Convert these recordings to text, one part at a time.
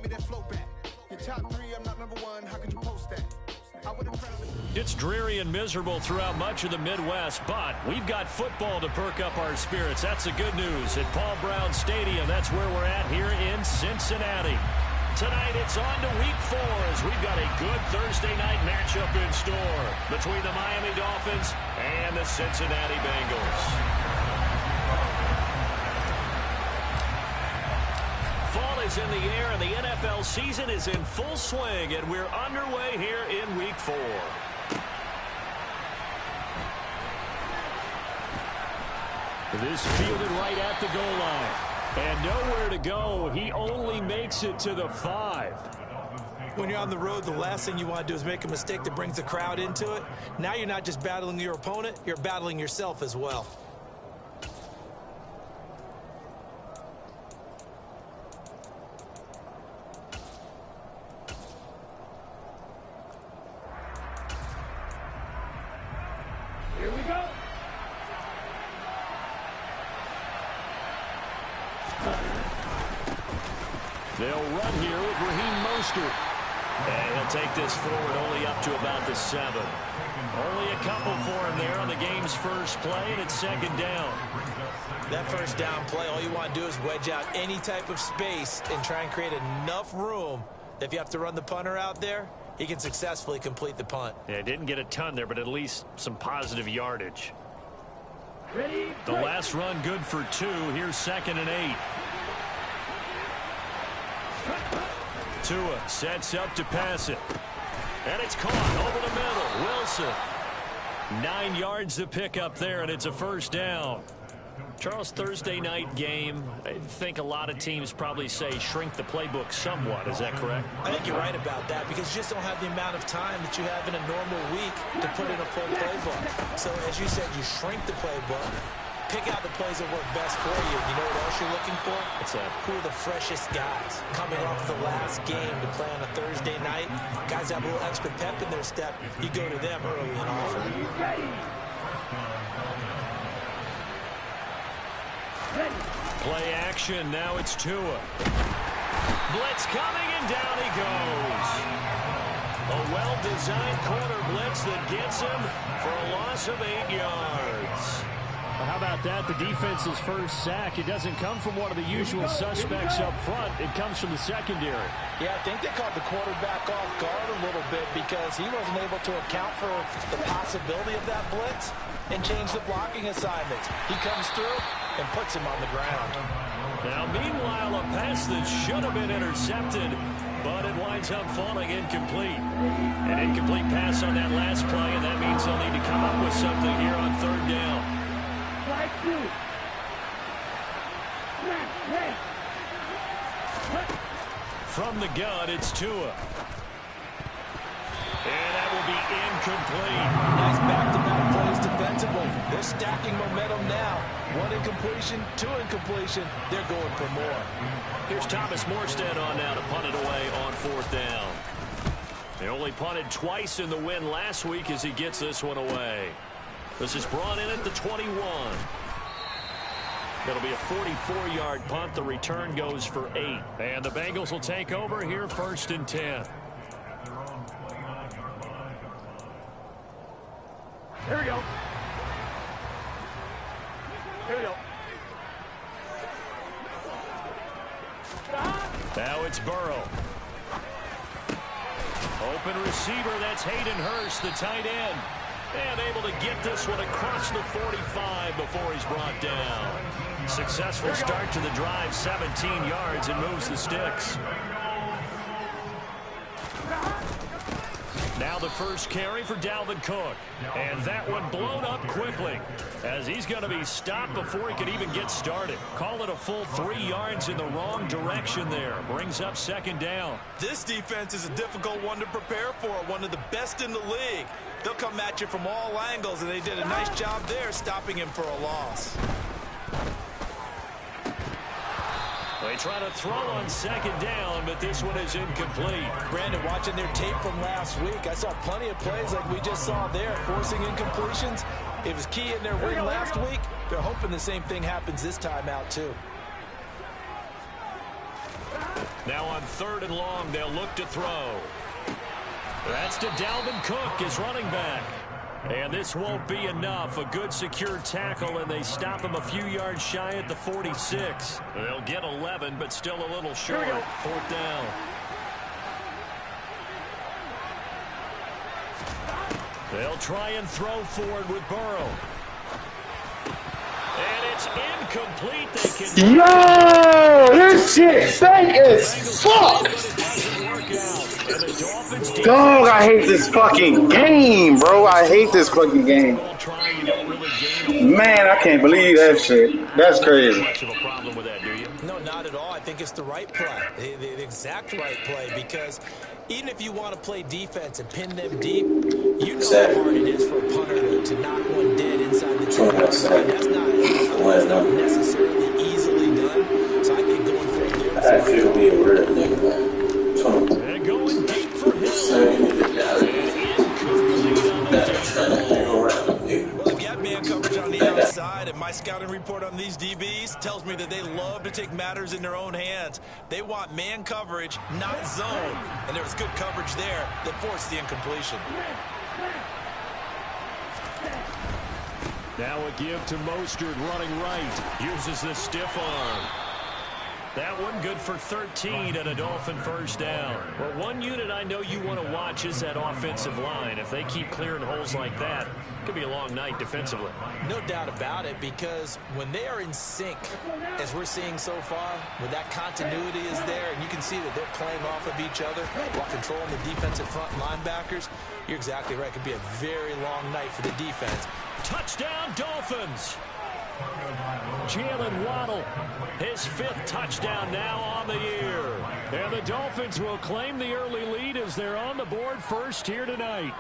get that flow back. Your top three, I'm not number one. How could you post that? It's dreary and miserable throughout much of the Midwest, but we've got football to perk up our spirits. That's the good news. At Paul Brown Stadium, that's where we're at here in Cincinnati. Tonight, it's on to Week 4 as we've got a good Thursday night matchup in store between the Miami Dolphins and the Cincinnati Bengals. Fall is in the air, and the NFL season is in full swing, and we're underway here in Week 4. This fielded right at the goal line. And nowhere to go. He only makes it to the 5. When you're on the road, the last thing you want to do is make a mistake that brings the crowd into it. Now you're not just battling your opponent, you're battling yourself as well. Here we go. They'll run here with Raheem Mostert. And he'll take this forward only up to about the 7. Only a couple for him there on the game's first play, and it's second down. That first down play, all you want to do is wedge out any type of space and try and create enough room that if you have to run the punter out there, he can successfully complete the punt. Yeah, didn't get a ton there, but at least some positive yardage. Ready, the last run good for 2. Here's 2nd and 8. Tua sets up to pass it. And it's caught over the middle. Wilson. 9 yards to pick up there, and it's a first down. Charles, Thursday night game, I think a lot of teams probably say shrink the playbook somewhat. Is that correct? I think you're right about that because you just don't have the amount of time that you have in a normal week to put in a full playbook. So, as you said, you shrink the playbook. Pick out the plays that work best for you. You know what else you're looking for? What's that? Who are the freshest guys coming off the last game to play on a Thursday night? Guys have a little extra pep in their step. You go to them early and often. Play action. Now it's Tua. Blitz coming, and down he goes. A well-designed corner blitz that gets him for a loss of 8 yards. How about that? The defense's first sack. It doesn't come from one of the usual suspects up front. It comes from the secondary. Yeah, I think they caught the quarterback off guard a little bit because he wasn't able to account for the possibility of that blitz and change the blocking assignments. He comes through and puts him on the ground. Now, meanwhile, a pass that should have been intercepted, but it winds up falling incomplete. An incomplete pass on that last play, and that means they'll need to come up with something here on 3rd down. From the gun, it's Tua. And that will be incomplete. Nice back-to-back plays defensively. They're stacking momentum now. 1 incompletion, 2 incompletion. They're going for more. Here's Thomas Morstead on now to punt it away on 4th down. They only punted twice in the win last week as he gets this one away. This is brought in at the 21. It'll be a 44-yard punt. The return goes for 8. And the Bengals will take over here 1st and 10. Here we go. Here we go. Now it's Burrow. Open receiver, that's Hayden Hurst, the tight end. And able to get this one across the 45 before he's brought down. Successful start to the drive, 17 yards, and moves the sticks. Now the first carry for Dalvin Cook. And that one blown up quickly as he's going to be stopped before he can even get started. Call it a full 3 yards in the wrong direction there. Brings up 2nd down. This defense is a difficult one to prepare for, one of the best in the league. They'll come at you from all angles, and they did a nice job there stopping him for a loss. They try to throw on 2nd down, but this one is incomplete. Brandon, watching their tape from last week, I saw plenty of plays like we just saw there, forcing incompletions. It was key in their win last week. They're hoping the same thing happens this time out, too. Now on 3rd and long, they'll look to throw. That's to Dalvin Cook, his running back. And this won't be enough. A good secure tackle, and they stop him a few yards shy at the 46. They'll get 11, but still a little short. 4th down. They'll try and throw forward with Burrow. And it's incomplete. They can... Yo, this shit stank as fuck. Dog, I hate this fucking game, bro. I hate this fucking game. Man, I can't believe that shit. That's crazy. No, not at all. I think it's the right play, the exact right play, because even if you want to play defense and pin them deep, you know how hard it is for a punter to knock one dead inside the 2-yard line. That's not necessarily easily done. So I think going for it there. I feel be a real nigga, man. And going deep for Well, I've got man coverage on the outside, and my scouting report on these DBs tells me that they love to take matters in their own hands. They want man coverage, not zone. And there was good coverage there that forced the incompletion. Now a give to Mostert running right. Uses the stiff arm. That one good for 13 and a Dolphin 1st down. Well, one unit I know you want to watch is that offensive line. If they keep clearing holes like that, it could be a long night defensively. No doubt about it, because when they are in sync, as we're seeing so far, when that continuity is there, and you can see that they're playing off of each other while controlling the defensive front linebackers, you're exactly right. It could be a very long night for the defense. Touchdown, Dolphins! Jalen Waddle, his 5th touchdown now on the year. And the Dolphins will claim the early lead as they're on the board first here tonight.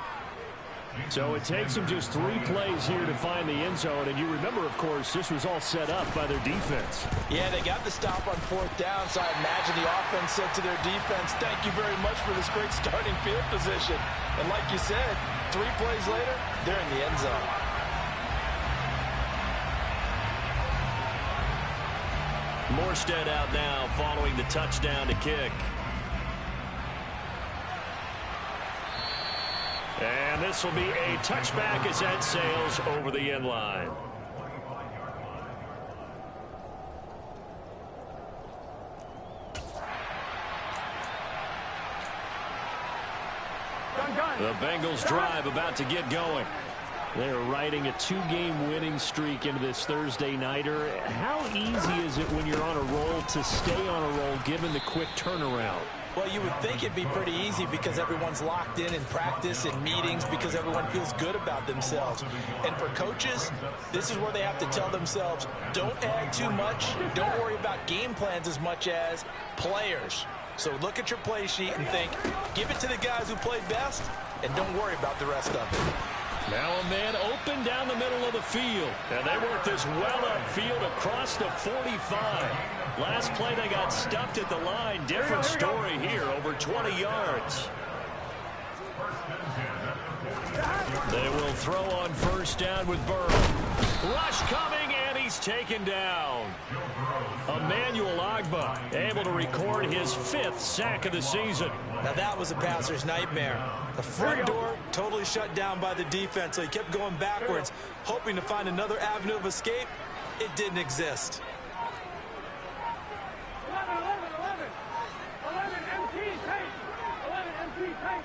So it takes them just 3 plays here to find the end zone. And you remember, of course, this was all set up by their defense. Yeah, they got the stop on 4th down, so I imagine the offense said to their defense, thank you very much for this great starting field position. And like you said, 3 plays later, they're in the end zone. Morstead out now following the touchdown to kick. And this will be a touchback as that sails over the end line. The Bengals drive about to get going. They're riding a 2-game winning streak into this Thursday nighter. How easy is it when you're on a roll to stay on a roll given the quick turnaround? Well, you would think it'd be pretty easy because everyone's locked in practice and meetings because everyone feels good about themselves. And for coaches, this is where they have to tell themselves, don't add too much. Don't worry about game plans as much as players. So look at your play sheet and think, give it to the guys who played best, and don't worry about the rest of it. Now a man open down the middle of the field. And they work this well upfield across the 45. Last play they got stuffed at the line. Different story here, over 20 yards. They will throw on 1st down with Burrow. Rush coming, and he's taken down. Emmanuel Ogbah able to record his 5th sack of the season. Now that was a passer's nightmare. The front door totally shut down by the defense, so he kept going backwards, hoping to find another avenue of escape. It didn't exist. 11 MT tape. 11 MT tape.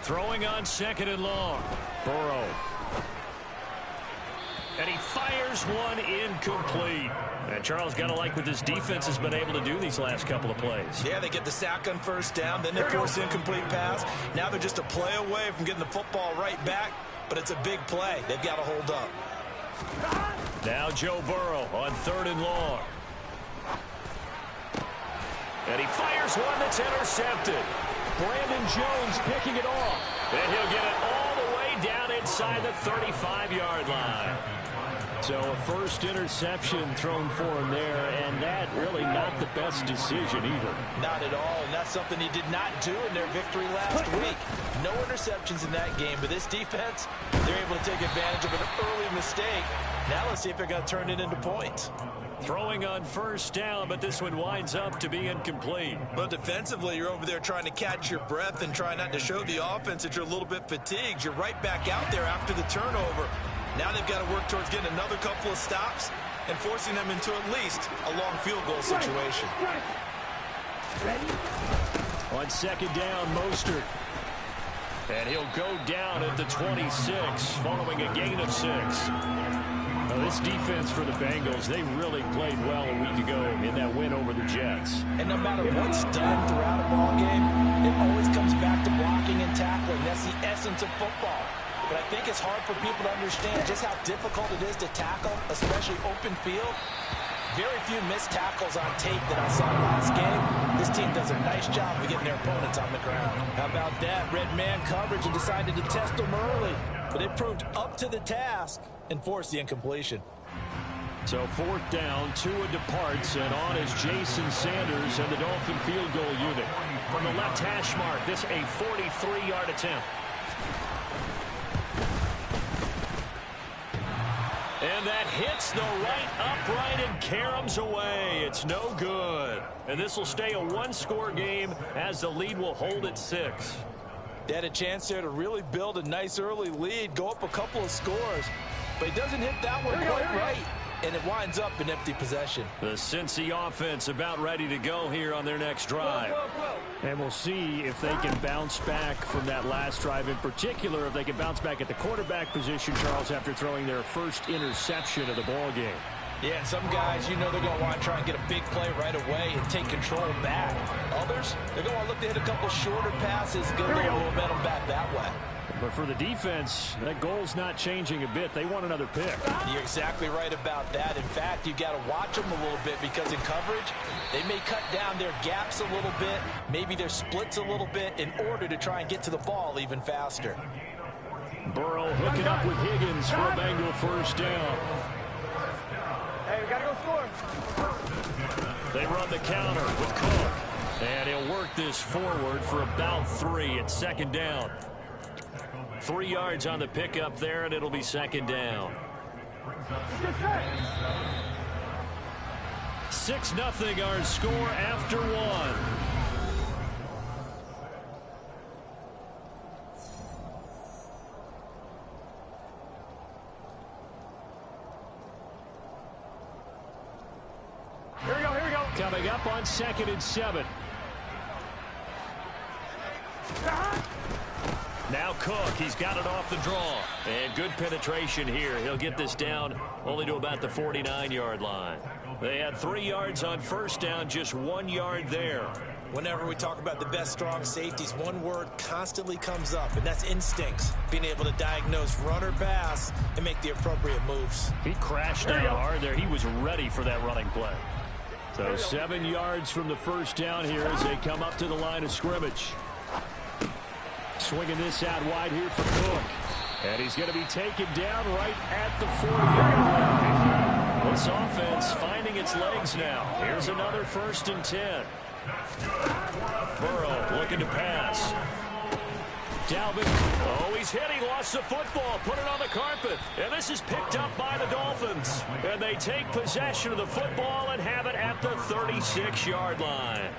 Throwing on 2nd and long. Burrow. And he fires one incomplete. And Charles, got to like what this defense has been able to do these last couple of plays. Yeah, they get the sack on 1st down, then they force the incomplete pass. Now they're just a play away from getting the football right back, but it's a big play. They've got to hold up. Now Joe Burrow on 3rd and long. And he fires one that's intercepted. Brandon Jones picking it off. And he'll get it all the way down inside the 35-yard line. So a 1st interception thrown for him there, and that really not the best decision either. Not at all, and that's something he did not do in their victory last week. No interceptions in that game, but this defense, they're able to take advantage of an early mistake. Now let's see if they're going to turn it into points. Throwing on first down, but this one winds up to be incomplete. But defensively, you're over there trying to catch your breath and try not to show the offense that you're a little bit fatigued. You're right back out there after the turnover. Now they've got to work towards getting another couple of stops and forcing them into at least a long field goal situation. On second down, Mostert. And he'll go down at the 26 following a gain of 6. Now, this defense for the Bengals, they really played well a week ago in that win over the Jets. And no matter what's done throughout a ball game, it always comes back to blocking and tackling. That's the essence of football. But I think it's hard for people to understand just how difficult it is to tackle, especially open field. Very few missed tackles on tape that I saw last game. This team does a nice job of getting their opponents on the ground. How about that? Red man coverage and decided to test them early. But it proved up to the task and forced the incompletion. So fourth down, Tua departs, and on is Jason Sanders and the Dolphin field goal unit. From the left hash mark, this a 43-yard attempt. And that hits the right upright and caroms away. It's no good. And this will stay a one-score game as the lead will hold at 6. They had a chance there to really build a nice early lead, go up a couple of scores. But he doesn't hit that one quite right, and it winds up an empty possession. The Cincy offense about ready to go here on their next drive. And we'll see if they can bounce back from that last drive, in particular if they can bounce back at the quarterback position, Charles, after throwing their first interception of the ball game. Yeah, some guys, you know they're going to want to try and get a big play right away and take control back. Others, they're going to want to look to hit a couple shorter passes, get a little momentum back that way. But for the defense, that goal's not changing a bit. They want another pick. You're exactly right about that. In fact, you got to watch them a little bit because in coverage, they may cut down their gaps a little bit, maybe their splits a little bit in order to try and get to the ball even faster. Burrow hooking up with Higgins for a Bengal first down. Hey, we got to go score. They run the counter with Cook. And he'll work this forward for about 3 at second down. 3 yards on the pickup there, and it'll be second down. 6-0 our score after 1. Here we go. Coming up on 2nd and 7. Now Cook, he's got it off the draw. And good penetration here. He'll get this down only to about the 49-yard line. They had 3 yards on first down, just 1 yard there. Whenever we talk about the best strong safeties, one word constantly comes up, and that's instincts. Being able to diagnose run or pass and make the appropriate moves. He crashed down hard there. He was ready for that running play. So 7 yards from the first down here as they come up to the line of scrimmage. Swinging this out wide here for Cook. And he's going to be taken down right at the 40-yard line. This offense finding its legs now. Here's another 1st and 10. Burrow looking to pass. Dalvin. Oh, he's hit. He lost the football. Put it on the carpet. And this is picked up by the Dolphins. And they take possession of the football and have it at the 36-yard line.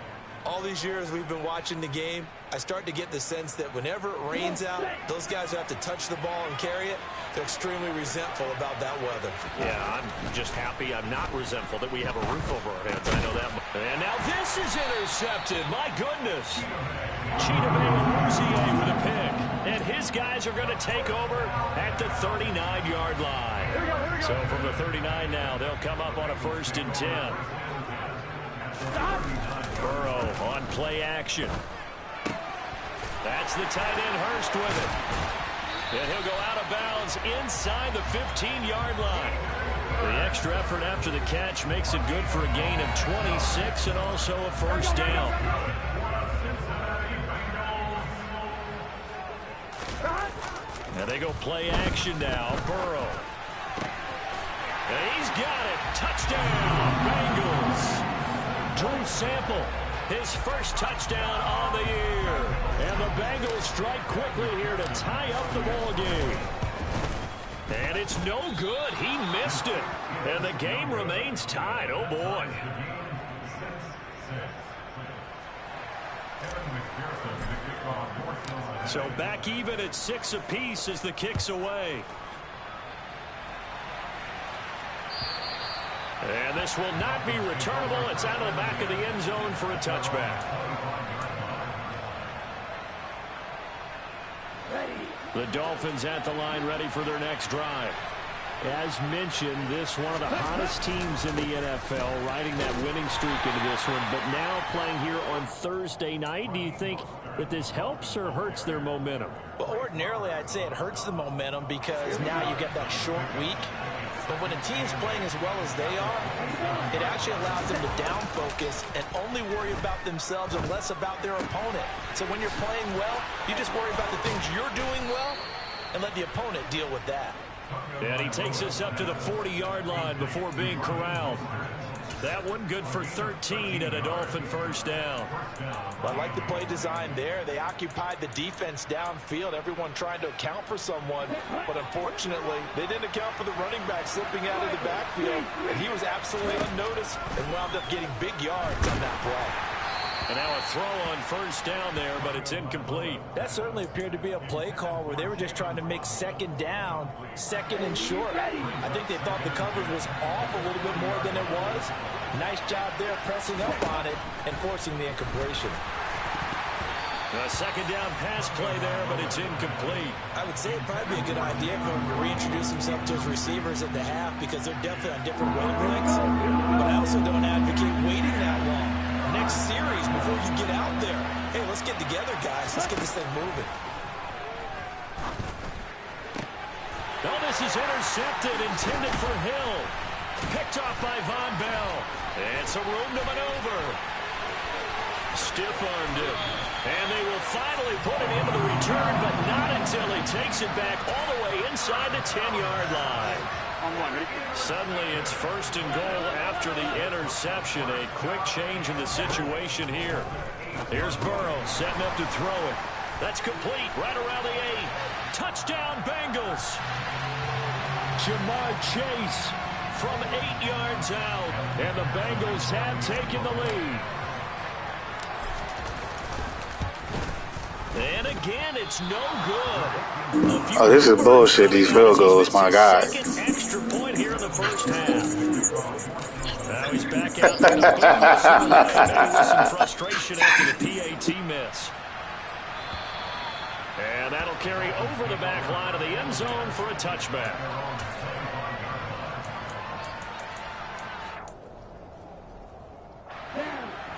All these years we've been watching the game, I start to get the sense that whenever it rains out, those guys who have to touch the ball and carry it, they're extremely resentful about that weather. Yeah, I'm just happy I'm not resentful that we have a roof over our heads. I know that. And now this is intercepted. My goodness. Cheetah with a pick. And his guys are going to take over at the 39-yard line. So from the 39 now, they'll come up on a 1st and 10. Burrow on play action. That's the tight end Hurst with it. And he'll go out of bounds inside the 15-yard line. The extra effort after the catch makes it good for a gain of 26 and also a 1st down. And they go play action now. Burrow. And he's got it. Touchdown, Bengals. Drew Sample, his first touchdown on the year. And the Bengals strike quickly here to tie up the ball game. And it's no good. He missed it. And the game remains tied. Oh, boy. So back even at 6 apiece as the kick's away. And this will not be returnable. It's out of the back of the end zone for a touchback. The Dolphins at the line ready for their next drive. As mentioned, this one of the hottest teams in the NFL, riding that winning streak into this one, but now playing here on Thursday night. Do you think that this helps or hurts their momentum? Well, ordinarily, I'd say it hurts the momentum because now you get that short week. But when a team's playing as well as they are, it actually allows them to down focus and only worry about themselves and less about their opponent. So when you're playing well, you just worry about the things you're doing well and let the opponent deal with that. And he takes us up to the 40-yard line before being corralled. That one good for 13 and a Dolphin first down. Well, I like the play design there. They occupied the defense downfield, everyone trying to account for someone. But unfortunately, they didn't account for the running back slipping out of the backfield. And he was absolutely unnoticed and wound up getting big yards on that play. And now a throw on first down there, but it's incomplete. That certainly appeared to be a play call where they were just trying to make second down, second and short. I think they thought the coverage was off a little bit more than it was. Nice job there pressing up on it and forcing the incompletion. A second down pass play there, but it's incomplete. I would say it'd probably be a good idea for him to reintroduce himself to his receivers at the half because they're definitely on different wavelengths. But I also don't advocate waiting that long. Next series before you get out there. Hey, let's get together, guys. Let's get this thing moving. Oh, this is intercepted, intended for Hill. Picked off by Von Bell. And some room to maneuver. Stiff-armed it. And they will finally put it into the return, but not until he takes it back all the way inside the 10-yard line. Suddenly it's first and goal after the interception. A quick change in the situation here. Here's Burrow setting up to throw it. That's complete right around the 8. Touchdown Bengals. Jamar Chase from 8 yards out. And the Bengals have taken the lead. And again, it's no good. Oh, this is bullshit, these field goals, my God. Second extra point here in the first half. Now he's back out there. Maybe some frustration after the PAT miss. And that'll carry over the back line of the end zone for a touchback.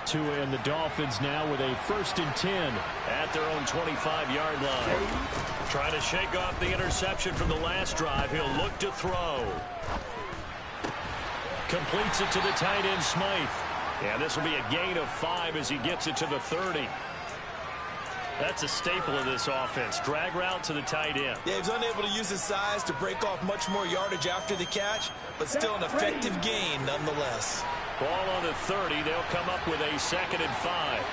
Tua and the Dolphins now with a 1st and 10 at their own 25-yard line. Trying to shake off the interception from the last drive. He'll look to throw. Completes it to the tight end, Smythe. And this will be a gain of 5 as he gets it to the 30. That's a staple of this offense. Drag route to the tight end. Yeah, he's unable to use his size to break off much more yardage after the catch, but still an effective gain nonetheless. Ball on the 30. They'll come up with a 2nd and 5.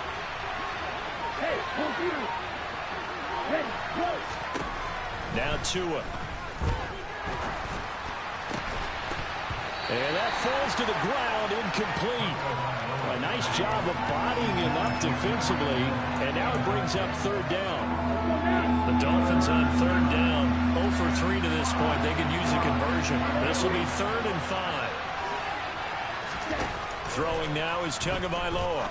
Now Tua. And that falls to the ground, incomplete. A nice job of bodying him up defensively, and now it brings up 3rd down. The Dolphins on 3rd down, 0 for 3 to this point. They can use a conversion. This will be 3rd and 5. Throwing now is Tagovailoa.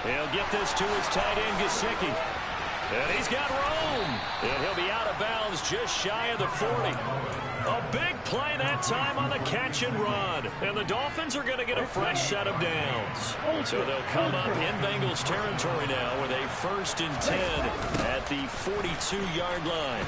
He'll get this to his tight end, Gesicki. And he's got room. And he'll be out of bounds just shy of the 40. A big play that time on the catch and run. And the Dolphins are going to get a fresh set of downs. So they'll come up in Bengals territory now with a 1st and 10 at the 42-yard line.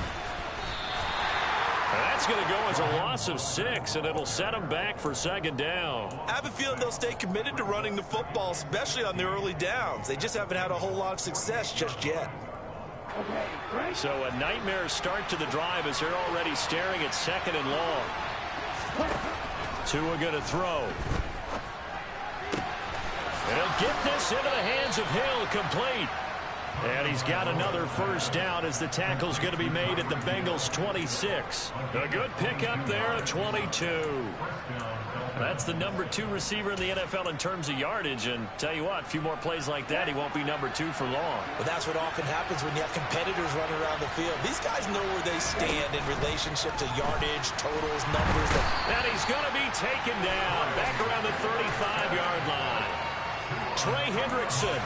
That's going to go as a loss of 6, and it'll set them back for 2nd down. I have a feeling they'll stay committed to running the football, especially on the early downs. They just haven't had a whole lot of success just yet. So a nightmare start to the drive as they're already staring at 2nd and long. Tua going to throw. And he'll get this into the hands of Hill, complete. And he's got another first down as the tackle's going to be made at the Bengals 26. A good pickup there at 22. That's the number 2 receiver in the NFL in terms of yardage. And tell you what, a few more plays like that, he won't be number 2 for long. Well, that's what often happens when you have competitors running around the field. These guys know where they stand in relationship to yardage, totals, numbers. And he's going to be taken down back around the 35-yard line. Trey Hendrickson.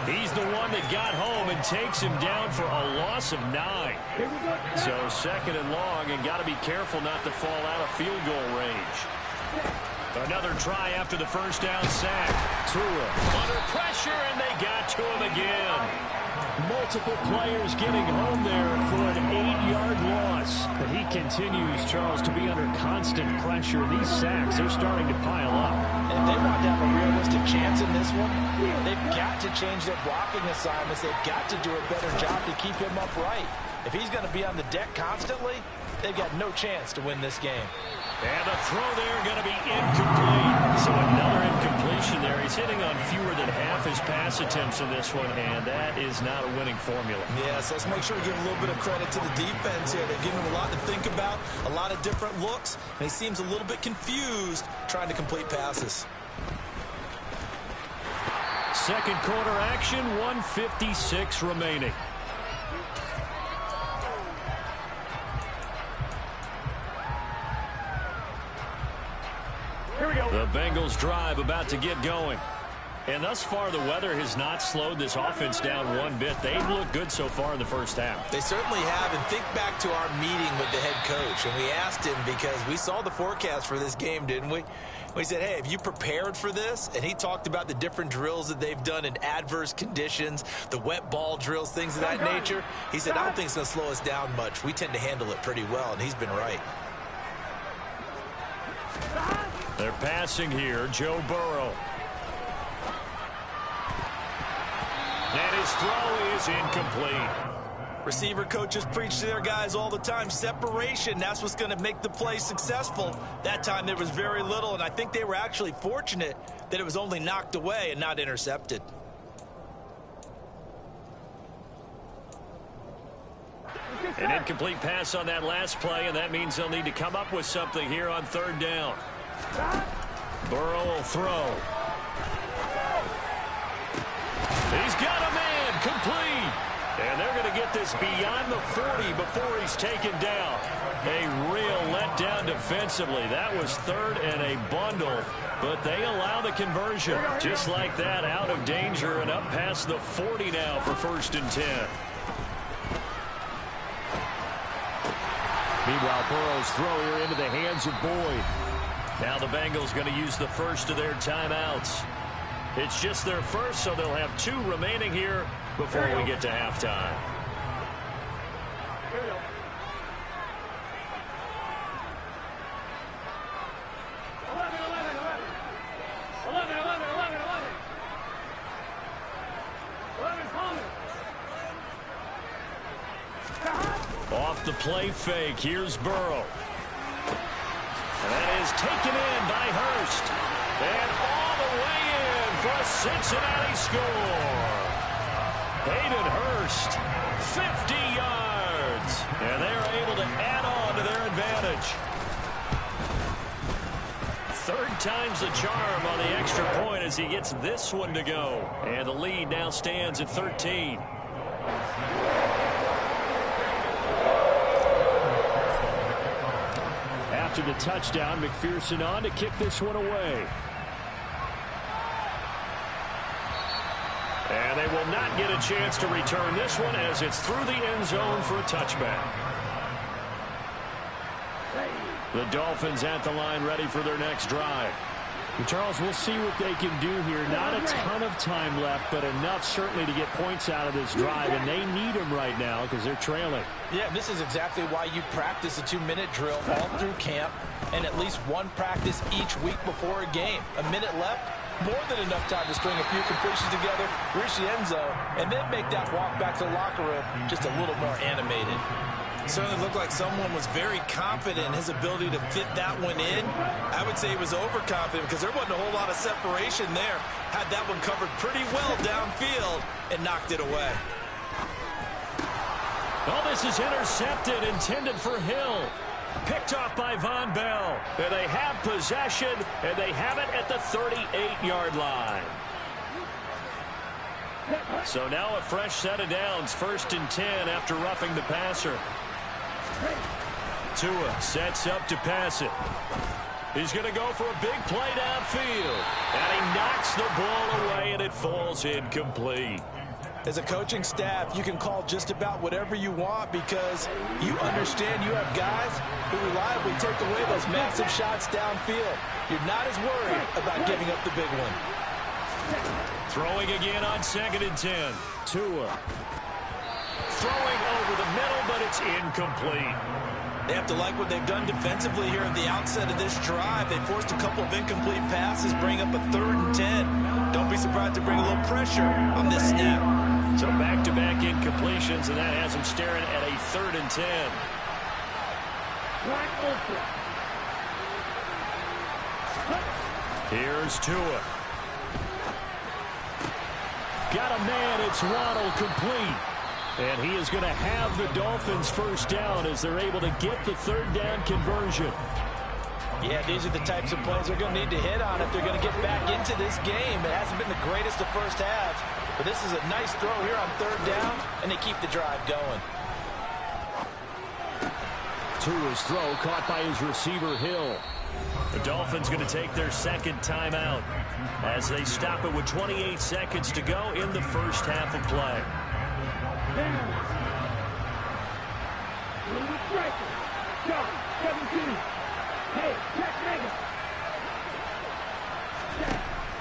He's the one that got home and takes him down for a loss of 9. So second and long, and got to be careful not to fall out of field goal range. Another try after the first down sack. Tua under pressure, and they got to him again. Multiple players getting home there for an 8-yard loss. But he continues, Charles, to be under constant pressure. These sacks, they're starting to pile up. And if they want to have a realistic chance in this one, they've got to change their blocking assignments. They've got to do a better job to keep him upright. If he's going to be on the deck constantly, they've got no chance to win this game. And the throw there going to be incomplete. So another incompletion there. He's hitting on fewer than half his pass attempts in this one, and that is not a winning formula. Yes, let's make sure we give a little bit of credit to the defense here. They're giving him a lot to think about, a lot of different looks, and he seems a little bit confused trying to complete passes. Second quarter action, 1:56 remaining. The Bengals drive about to get going. And thus far, the weather has not slowed this offense down one bit. They've looked good so far in the first half. They certainly have. And think back to our meeting with the head coach. And we asked him, because we saw the forecast for this game, didn't we? We said, hey, have you prepared for this? And he talked about the different drills that they've done in adverse conditions, the wet ball drills, things of that nature. He said, I don't think it's going to slow us down much. We tend to handle it pretty well, and he's been right. They're passing here, Joe Burrow. And his throw is incomplete. Receiver coaches preach to their guys all the time. Separation, that's what's going to make the play successful. That time there was very little, and I think they were actually fortunate that it was only knocked away and not intercepted. An incomplete pass on that last play, and that means they'll need to come up with something here on third down. Burrow will throw. He's got a man, complete. And they're going to get this beyond the 40 before he's taken down. A real letdown defensively. That was third and a bundle, but they allow the conversion. Just like that, out of danger and up past the 40 now for 1st and 10. Meanwhile, Burrow's throw here into the hands of Boyd. Now the Bengals going to use the first of their timeouts. It's just their first, so they'll have 2 remaining here before we get to halftime. Here we go. Off the play fake, here's Burrow. And that is taken in by Hurst. And all the way in for a Cincinnati score. Hayden Hurst, 50 yards. And they're able to add on to their advantage. Third time's the charm on the extra point as he gets this one to go. And the lead now stands at 13. After the touchdown, McPherson on to kick this one away. And they will not get a chance to return this one as it's through the end zone for a touchback. The Dolphins at the line ready for their next drive. And Charles, we'll see what they can do here. Not a ton of time left, but enough certainly to get points out of this drive, and they need them right now because they're trailing. Yeah, this is exactly why you practice a 2-minute drill all through camp and at least one practice each week before a game. A minute left, more than enough time to string a few completions together, reach the end zone, and then make that walk back to the locker room just a little more animated. Certainly looked like someone was very confident in his ability to fit that one in. I would say he was overconfident because there wasn't a whole lot of separation there. Had that one covered pretty well downfield and knocked it away. Oh, this is intercepted, intended for Hill. Picked off by Von Bell. And they have possession, and they have it at the 38-yard line. So now a fresh set of downs, 1st and 10 after roughing the passer. Tua sets up to pass it. He's going to go for a big play downfield. And he knocks the ball away, and it falls incomplete. As a coaching staff, you can call just about whatever you want because you understand you have guys who reliably take away those massive shots downfield. You're not as worried about giving up the big one. Throwing again on 2nd and 10. Tua. Throwing over the middle, but it's incomplete. They have to like what they've done defensively here at the outset of this drive. They forced a couple of incomplete passes, bring up a 3rd and 10. Don't be surprised to bring a little pressure on this snap. So back-to-back incompletions, and that has them staring at a 3rd and 10. Here's Tua. Got a man, it's Waddle, complete. And he is going to have the Dolphins first down as they're able to get the 3rd down conversion. Yeah, these are the types of plays they're going to need to hit on if they're going to get back into this game. It hasn't been the greatest of first halves, but this is a nice throw here on 3rd down, and they keep the drive going. Tua's throw caught by his receiver, Hill. The Dolphins going to take their 2nd timeout as they stop it with 28 seconds to go in the first half of play.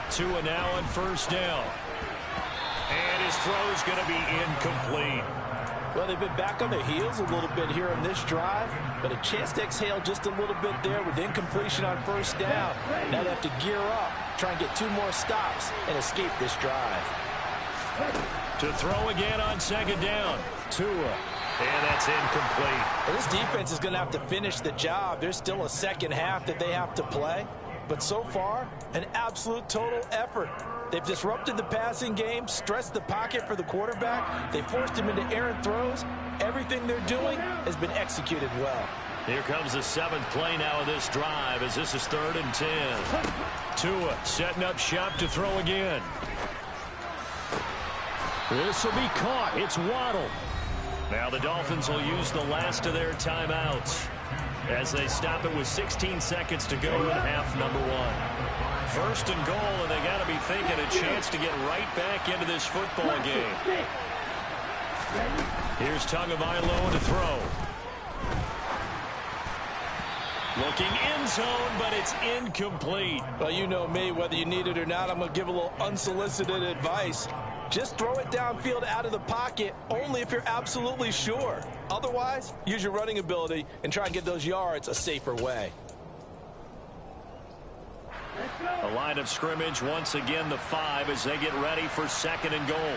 Tua now on 1st down. And his throw is going to be incomplete. Well, they've been back on their heels a little bit here in this drive, but a chance to exhale just a little bit there with incompletion on 1st down. Now they have to gear up, try and get 2 more stops, and escape this drive. To throw again on 2nd down. Tua. And that's incomplete. Well, this defense is going to have to finish the job. There's still a 2nd half that they have to play. But so far, an absolute total effort. They've disrupted the passing game, stressed the pocket for the quarterback. They forced him into errant throws. Everything they're doing has been executed well. Here comes the 7th play now of this drive as this is 3rd and 10. Tua setting up shop to throw again. This will be caught. It's Waddle. Now the Dolphins will use the last of their timeouts as they stop it with 16 seconds to go in half number 1. 1st and goal, and they got to be thinking a chance to get right back into this football game. Here's Tagovailoa to throw. Looking end zone, but it's incomplete. Well, you know me, whether you need it or not, I'm going to give a little unsolicited advice. Just throw it downfield out of the pocket only if you're absolutely sure. Otherwise, use your running ability and try and get those yards a safer way. A line of scrimmage, once again the 5 as they get ready for 2nd and goal.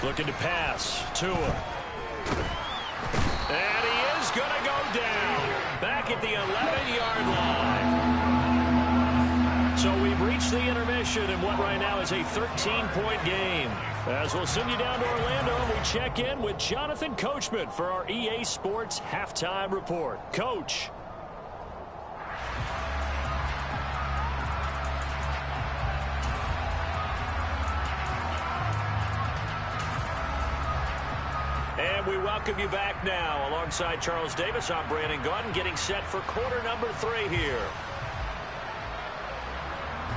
Looking to pass. Tua. And he is going to go down. Back at the 11-yard line. So we've reached the intermission in what right now is a 13-point game. As we'll send you down to Orlando, and we check in with Jonathan Coachman for our EA Sports Halftime Report. Coach. And we welcome you back now. Alongside Charles Davis, I'm Brandon Gaudin, getting set for quarter number 3 here.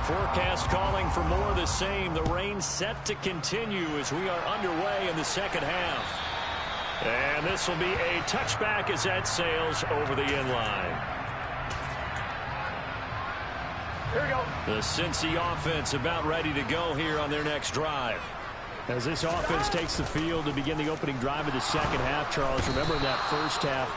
Forecast calling for more of the same. The rain set to continue as we are underway in the 2nd half. And this will be a touchback as that sails over the end line. Here we go. The Cincy offense about ready to go here on their next drive. As this offense takes the field to begin the opening drive of the 2nd half, Charles, remember in that 1st half,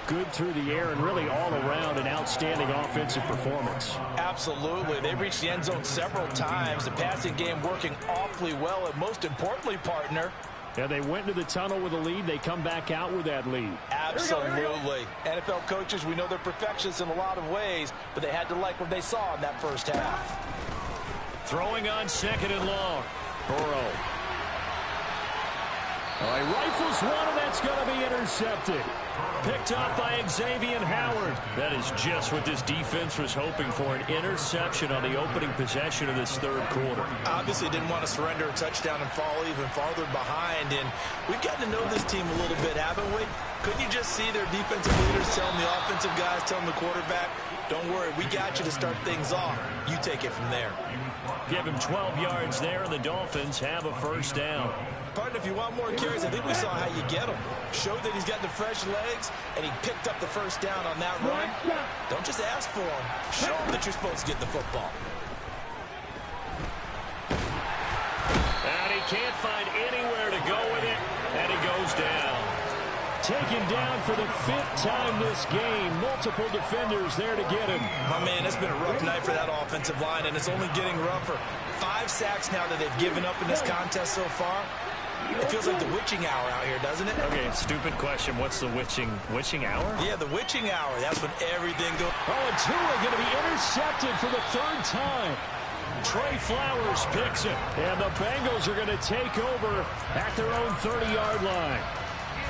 good through the air and really all around an outstanding offensive performance. Absolutely. They reached the end zone several times. The passing game working awfully well, and most importantly, partner, Yeah, they went into the tunnel with a lead. They come back out with that lead. Absolutely. NFL coaches, we know they're perfectionists in a lot of ways, but they had to like what they saw in that 1st half. Throwing on 2nd and long. Burrow. Oh, he rifles one, and that's going to be intercepted. Picked up by Xavier Howard. That is just what this defense was hoping for, an interception on the opening possession of this third quarter. Obviously didn't want to surrender a touchdown and fall even farther behind, and we've gotten to know this team a little bit, haven't we? Couldn't you just see their defensive leaders telling the offensive guys, telling the quarterback, don't worry, we got you to start things off. You take it from there. Give him 12 yards there, and the Dolphins have a first down. Partner, if you want more carries, I think we saw how you get him. Showed that he's got the fresh legs, and he picked up the first down on that run. Don't just ask for him. Show him that you're supposed to get the football. And he can't find anywhere to go with it, and he goes down. Taken down for the 5th time this game. Multiple defenders there to get him. My man, it's been a rough night for that offensive line, and it's only getting rougher. 5 sacks now that they've given up in this contest so far. It feels like the witching hour out here, doesn't it? Okay, stupid question. What's the witching hour? Yeah, the witching hour. That's when everything goes. Oh, and Tua going to be intercepted for the 3rd time. Trey Flowers picks it. And the Bengals are going to take over at their own 30-yard line.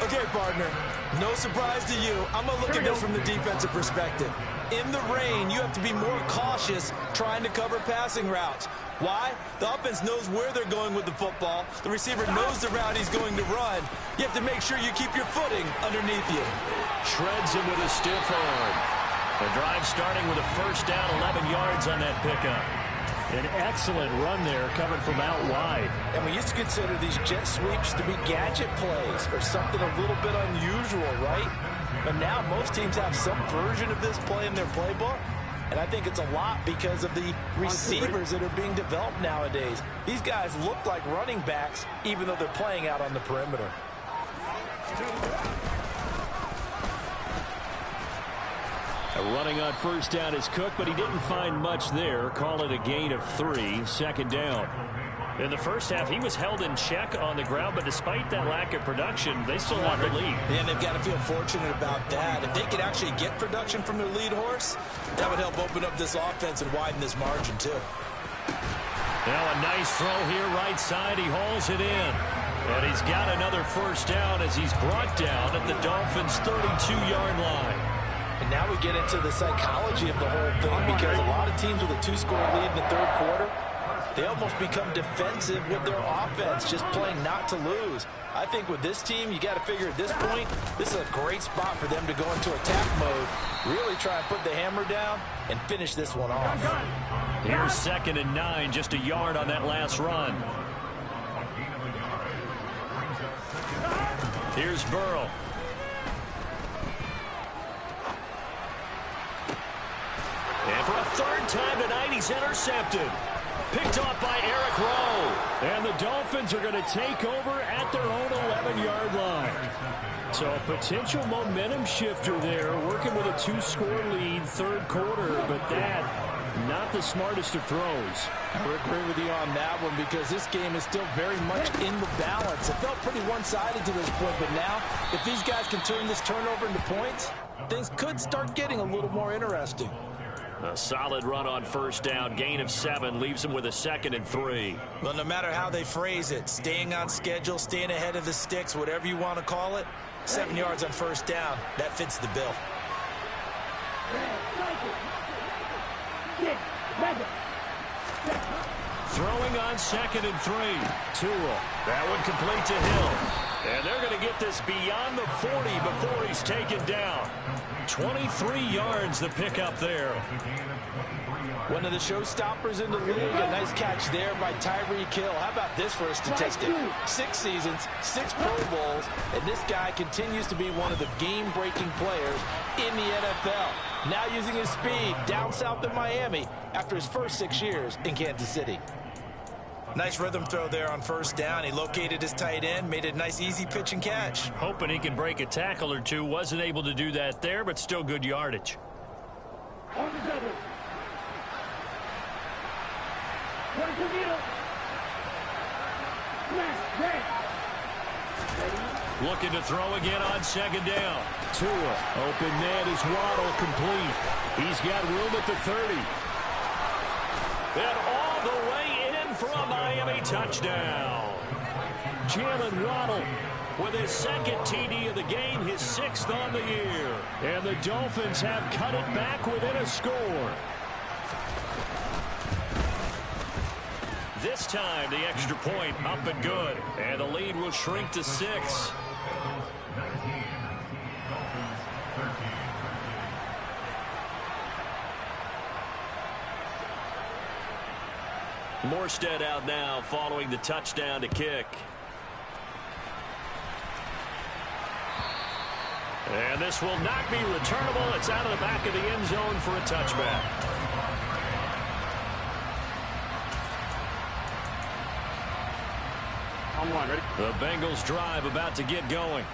Okay, partner, no surprise to you. I'm going to look at this from the defensive perspective. In the rain, you have to be more cautious trying to cover passing routes. Why? The offense knows where they're going with the football. The receiver knows the route he's going to run. You have to make sure you keep your footing underneath you. Shreds him with a stiff arm. The drive starting with a first down, 11 yards on that pickup. An excellent run there coming from out wide. And we used to consider these jet sweeps to be gadget plays or something a little bit unusual, right? But now most teams have some version of this play in their playbook. And I think it's a lot because of the receivers that are being developed nowadays. These guys look like running backs even though they're playing out on the perimeter. Running on first down is Cook, but he didn't find much there. Call it a gain of 3, 2nd down. In the first half, he was held in check on the ground, but despite that lack of production, they still want the lead. And they've got to feel fortunate about that. If they could actually get production from their lead horse, that would help open up this offense and widen this margin, too. Now a nice throw here right side. He hauls it in. And he's got another first down as he's brought down at the Dolphins' 32-yard line. And now we get into the psychology of the whole thing, because a lot of teams with a 2-score lead in the 3rd quarter, they almost become defensive with their offense, just playing not to lose. I think with this team, you got to figure at this point, this is a great spot for them to go into attack mode, really try and put the hammer down and finish this one off. Here's 2nd and 9, just a yard on that last run. Here's Burrow. And for a 3rd time tonight, he's intercepted. Picked off by Eric Rowe. And the Dolphins are going to take over at their own 11-yard line. So a potential momentum shifter there, working with a 2-score lead, 3rd quarter, but that, not the smartest of throws. I would agree with you on that one, because this game is still very much in the balance. It felt pretty one-sided to this point, but now, if these guys can turn this turnover into points, things could start getting a little more interesting. A solid run on first down. Gain of 7 leaves them with a 2nd and 3. Well, no matter how they phrase it, staying on schedule, staying ahead of the sticks, whatever you want to call it, 7 yards on first down, that fits the bill. Throwing on 2nd and 3. Tua. That one complete to Hill. And they're going to get this beyond the 40 before he's taken down. 23 yards the pickup there. One of the showstoppers in the league. A nice catch there by Tyreek Hill. How about this for a statistic? 6 seasons, 6 Pro Bowls, and this guy continues to be one of the game-breaking players in the NFL. Now using his speed down south in Miami after his first 6 years in Kansas City. Nice rhythm throw there on first down. He located his tight end, made a nice easy pitch and catch. Hoping he can break a tackle or two. Wasn't able to do that there, but still good yardage. Looking to throw again on 2nd down. Tua, open man is Waddle, complete. He's got room at the 30. And all the way in for a Miami touchdown. Jalen Waddle with his second TD of the game, his 6th on the year. And the Dolphins have cut it back within a score. This time, the extra point up and good. And the lead will shrink to 6. Morstead out now following the touchdown to kick. And this will not be returnable. It's out of the back of the end zone for a touchback. Ready? The Bengals drive about to get going.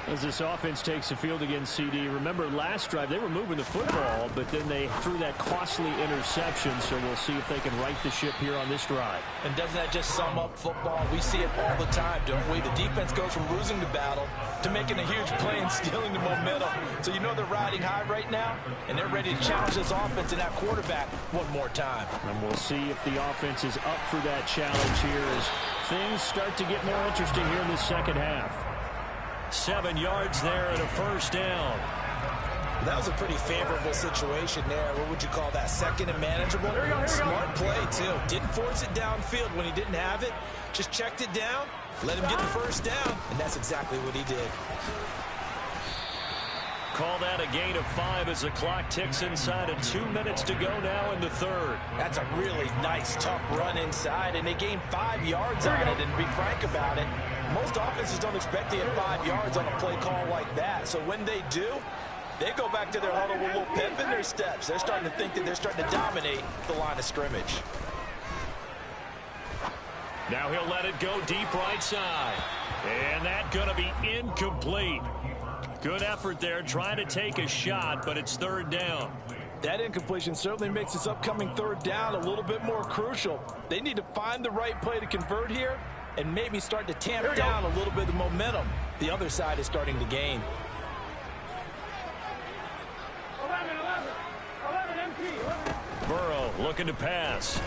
As this offense takes the field against CD, remember last drive they were moving the football, but then they threw that costly interception, so we'll see if they can right the ship here on this drive. And doesn't that just sum up football? We see it all the time, don't we? The defense goes from losing the battle to making a huge play and stealing the momentum. So you know they're riding high right now, and they're ready to challenge this offense and that quarterback one more time. And we'll see if the offense is up for that challenge here as things start to get more interesting here in the second half. 7 yards there and a first down. That was a pretty favorable situation there. What would you call that? Second and manageable? Smart play, too. Didn't force it downfield when he didn't have it. Just checked it down, let him get the first down, and that's exactly what he did. Call that a gain of 5 as the clock ticks inside of 2 minutes to go now in the third. That's a really nice, tough run inside, and they gained 5 yards on it, and to be frank about it, most offenses don't expect to get 5 yards on a play call like that. So when they do, they go back to their huddle with a little pep in their steps. They're starting to think that they're starting to dominate the line of scrimmage. Now he'll let it go deep right side. And that's going to be incomplete. Good effort there trying to take a shot, but it's third down. That incompletion certainly makes this upcoming third down a little bit more crucial. They need to find the right play to convert here and maybe start to tamp down a little bit of the momentum the other side is starting to gain. 11 MT. Burrow looking to pass.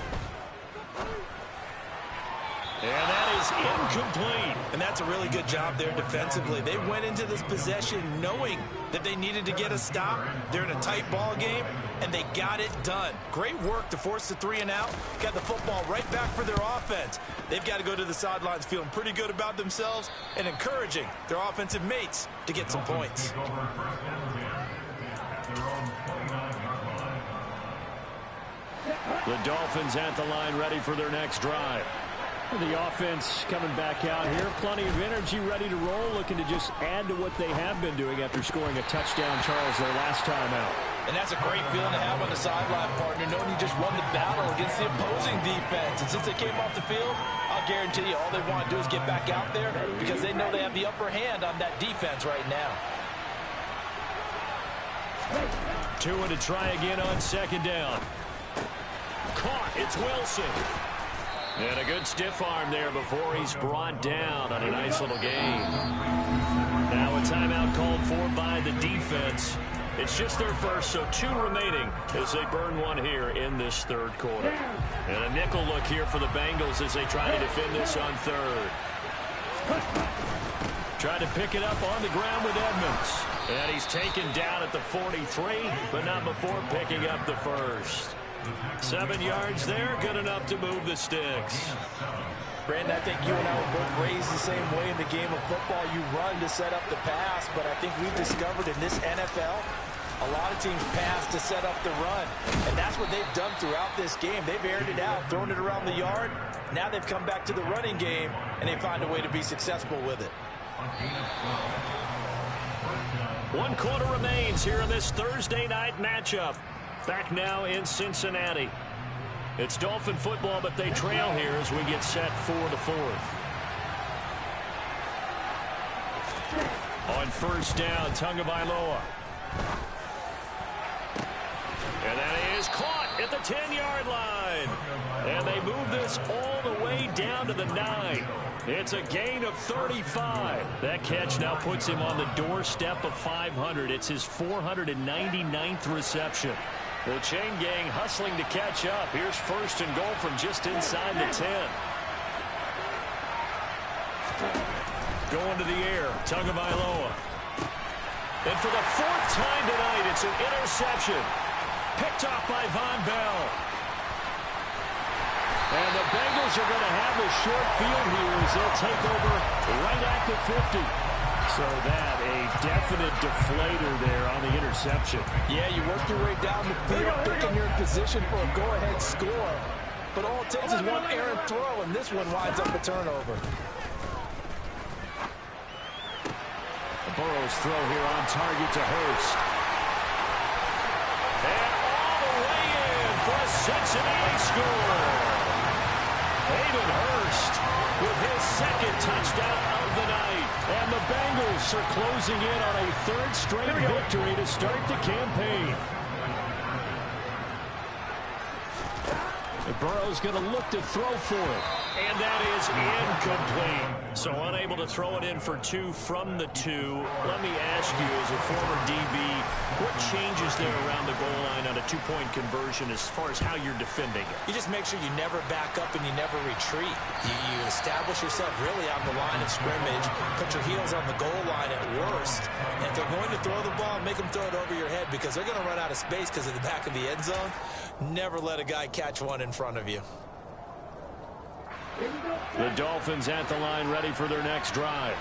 And that is incomplete. And that's a really good job there defensively. They went into this possession knowing that they needed to get a stop. They're in a tight ball game, and they got it done. Great work to force the 3 and out. Got the football right back for their offense. They've got to go to the sidelines feeling pretty good about themselves and encouraging their offensive mates to get some points. The Dolphins at the line ready for their next drive. The offense coming back out here. Plenty of energy, ready to roll, looking to just add to what they have been doing after scoring a touchdown, Charles, their last time out. And that's a great feeling to have on the sideline, partner, knowing you just won the battle against the opposing defense. And since they came off the field, I'll guarantee you all they want to do is get back out there because they know they have the upper hand on that defense right now. Tua to try again on second down. Caught. It's Wilson. And a good stiff arm there before he's brought down on a nice little gain. Now a timeout called for by the defense. It's just their first, so 2 remaining as they burn one here in this third quarter. And a nickel look here for the Bengals as they try to defend this on third. Trying to pick it up on the ground with Edmonds. And he's taken down at the 43, but not before picking up the first. 7 yards there, good enough to move the sticks. Brandon, I think you and I were both raised the same way in the game of football. You run to set up the pass, but I think we've discovered in this NFL, a lot of teams pass to set up the run. And that's what they've done throughout this game. They've aired it out, thrown it around the yard. Now they've come back to the running game, and they find a way to be successful with it. 1 quarter remains here in this Thursday night matchup. Back now in Cincinnati. It's Dolphin football, but they trail here as we get set for the fourth. On first down, Tagovailoa. And that is caught at the 10-yard line. And they move this all the way down to the 9. It's a gain of 35. That catch now puts him on the doorstep of 500. It's his 499th reception. The chain gang hustling to catch up. Here's first and goal from just inside the 10. Going to the air, Tagovailoa. And for the fourth time tonight, it's an interception. Picked off by Von Bell. And the Bengals are going to have a short field here as they'll take over right at the 50. So that, a definite deflator there on the interception. Yeah, you work your way down the field, thinking you're in position for a go-ahead score. But all it takes is one errant throw, and this one winds up a turnover. Burrow's throw here on target to Hurst. And all the way in for a Cincinnati score. Hayden Hurst with his second touchdown of the night. And the Bengals are closing in on a third straight victory to start the campaign. Burrow's going to look to throw for it. And that is incomplete. So unable to throw it in for 2 from the 2. Let me ask you, as a former DB, what changes there around the goal line on a 2-point conversion as far as how you're defending it? You just make sure you never back up and you never retreat. You establish yourself really on the line of scrimmage, put your heels on the goal line at worst. And if they're going to throw the ball, make them throw it over your head because they're going to run out of space because of the back of the end zone. Never let a guy catch one in front of you. The Dolphins at the line ready for their next drive.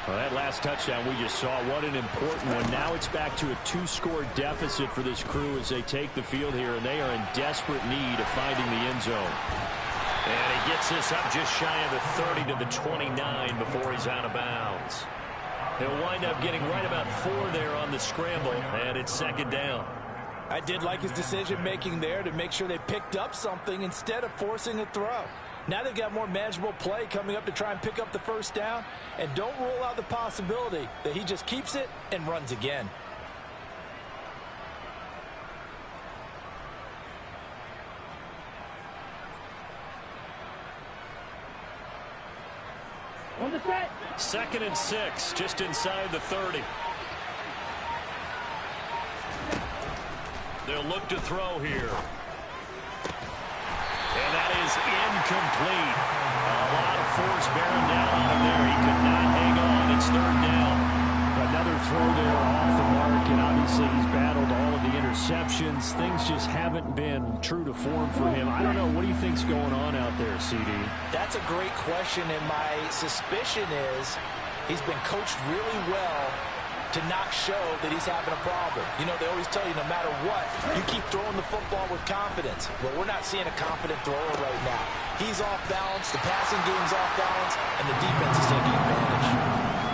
Well, that last touchdown we just saw, what an important one. Now it's back to a 2-score deficit for this crew as they take the field here, and they are in desperate need of finding the end zone. And he gets this up just shy of the 30 to the 29 before he's out of bounds. He'll wind up getting right about 4 there on the scramble, and it's second down. I did like his decision-making there to make sure they picked up something instead of forcing a throw. Now they've got more manageable play coming up to try and pick up the first down. And don't rule out the possibility that he just keeps it and runs again. On the set. 2nd and 6, just inside the 30. They'll look to throw here. And that is incomplete. A lot of force bearing down on him there. He could not hang on. It's 3rd down. Another throw there off the mark, and obviously he's battled all of the interceptions. Things just haven't been true to form for him. I don't know. What do you think's going on out there, CD? That's a great question, and my suspicion is he's been coached really well to not show that he's having a problem. You know, they always tell you no matter what, you keep throwing the football with confidence. Well, we're not seeing a confident thrower right now. He's off balance, the passing game's off balance, and the defense is taking advantage.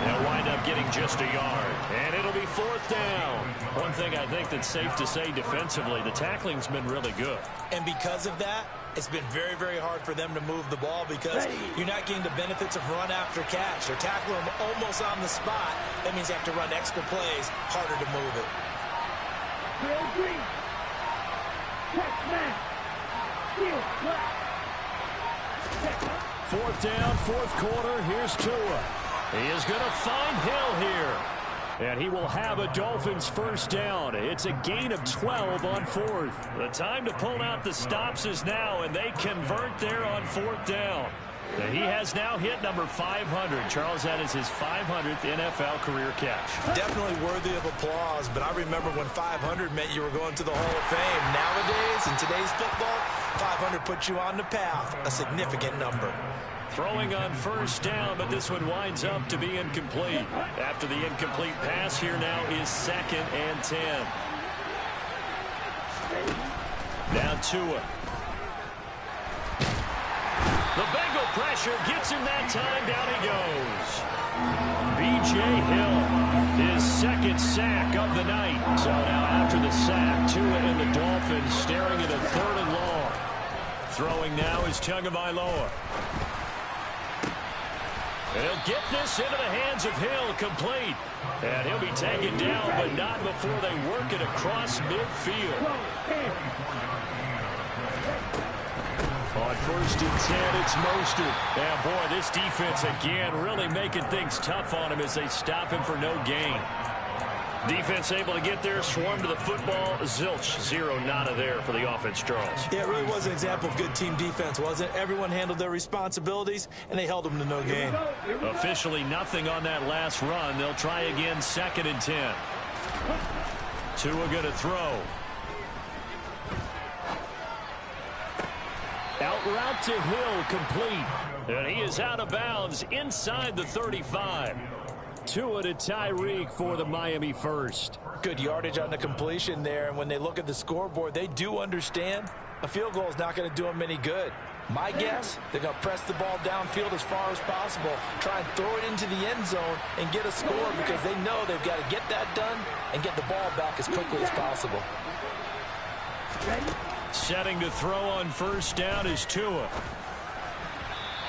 They'll wind up getting just a yard, and it'll be 4th down. One thing I think that's safe to say defensively, the tackling's been really good. And because of that, it's been very, very hard for them to move the ball because you're not getting the benefits of run after catch. They're tackling them almost on the spot. That means they have to run extra plays, harder to move it. Fourth down, 4th quarter. Here's Tua. He is going to find Hill here. And he will have a Dolphins first down. It's a gain of 12 on 4th. The time to pull out the stops is now, and they convert there on 4th down. And he has now hit number 500. Charles, that is his 500th NFL career catch. Definitely worthy of applause, but I remember when 500 meant you were going to the Hall of Fame. Nowadays, in today's football, 500 puts you on the path, a significant number. Throwing on first down, but this one winds up to be incomplete. After the incomplete pass, here now is 2nd and 10. Now Tua. The Bengal pressure gets him that time. Down he goes. B.J. Hill, his 2nd sack of the night. So now after the sack, Tua and the Dolphins staring at a 3rd and long. Throwing now is Tagovailoa. He'll get this into the hands of Hill, complete. And he'll be taken down, but not before they work it across midfield. On 1st and 10, it's Mostert. And boy, this defense again really making things tough on him as they stop him for no gain. Defense able to get there, swarm to the football. Zilch, zero, nada there for the offense, Charles. Yeah, it really was an example of good team defense, wasn't it? Everyone handled their responsibilities, and they held them to no gain. Officially nothing on that last run. They'll try again, 2nd and 10. Tua going to throw. Out route to Hill, complete. And he is out of bounds inside the 35. Tua to Tyreek for the Miami first. Good yardage on the completion there, and when they look at the scoreboard, they do understand a field goal is not going to do them any good. My guess, they're going to press the ball downfield as far as possible, try and throw it into the end zone and get a score because they know they've got to get that done and get the ball back as quickly as possible. Setting to throw on first down is Tua.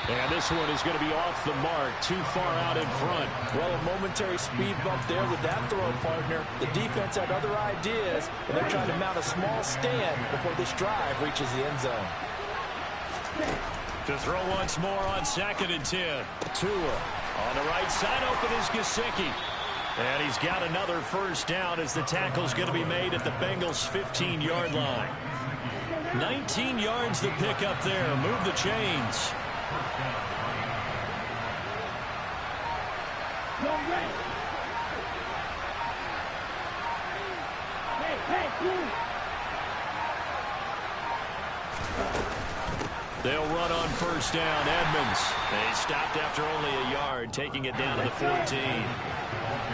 And this one is going to be off the mark, too far out in front. Well, a momentary speed bump there with that throw, partner. The defense had other ideas, and they're trying to mount a small stand before this drive reaches the end zone. To throw once more on 2nd and 10. Tua on the right side, open is Gesicki. And he's got another first down as the tackle's going to be made at the Bengals' 15-yard line. 19 yards the pick up there. Move the chains. They'll run on first down. Edmonds. They stopped after only a yard, taking it down to the 14.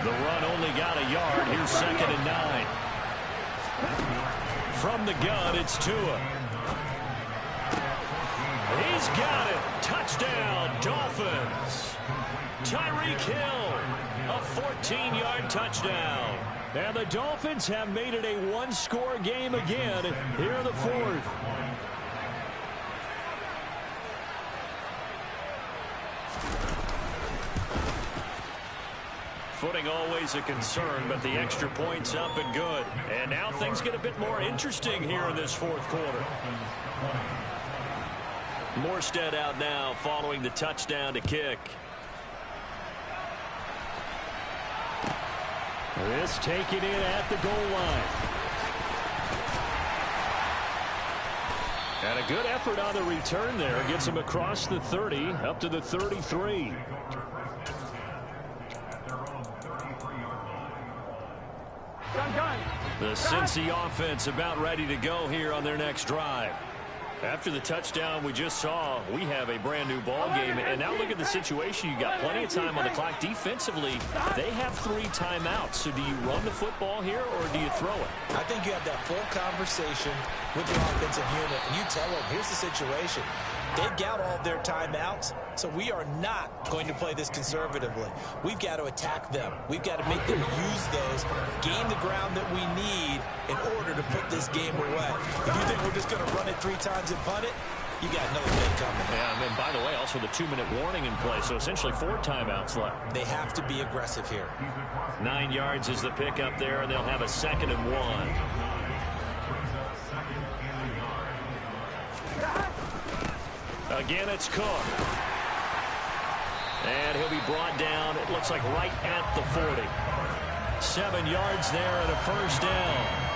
The run only got a yard. Here's 2nd and 9. From the gun, it's Tua. He's got it. Touchdown, Dolphins. Tyreek Hill, a 14-yard touchdown. And the Dolphins have made it a one-score game again here in the 4th. Footing always a concern, but the extra point's up and good. And now things get a bit more interesting here in this 4th quarter. Morstead out now following the touchdown to kick. This taken in at the goal line. And a good effort on the return there. Gets him across the 30, up to the 33. The Cincy offense about ready to go here on their next drive. After the touchdown we just saw, we have a brand new ball game. And now look at the situation. You got plenty of time on the clock. Defensively, they have 3 timeouts. So do you run the football here or do you throw it? I think you have that full conversation with the offensive unit, and you tell them, here's the situation. They've got all their timeouts, so we are not going to play this conservatively. We've got to attack them. We've got to make them use those, gain the ground that we need in order to put this game away. If you think we're just going to run it 3 times and punt it, you got another day coming. Yeah, and then, by the way, also the 2-minute warning in play, so essentially 4 timeouts left. They have to be aggressive here. 9 yards is the pickup there, and they'll have a 2nd and 1. Again, it's Cook. And he'll be brought down, it looks like right at the 40. 7 yards there and a first down.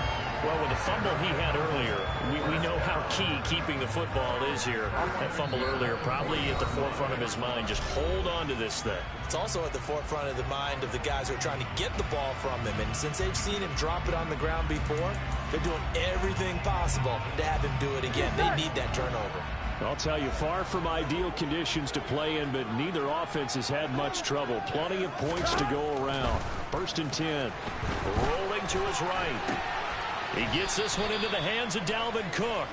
Well, with the fumble he had earlier, we know how key keeping the football is here. That fumble earlier probably at the forefront of his mind. Just hold on to this thing. It's also at the forefront of the mind of the guys who are trying to get the ball from him. And since they've seen him drop it on the ground before, they're doing everything possible to have him do it again. They need that turnover. I'll tell you, far from ideal conditions to play in, but neither offense has had much trouble. Plenty of points to go around. 1st and 10. Rolling to his right. He gets this one into the hands of Dalvin Cook.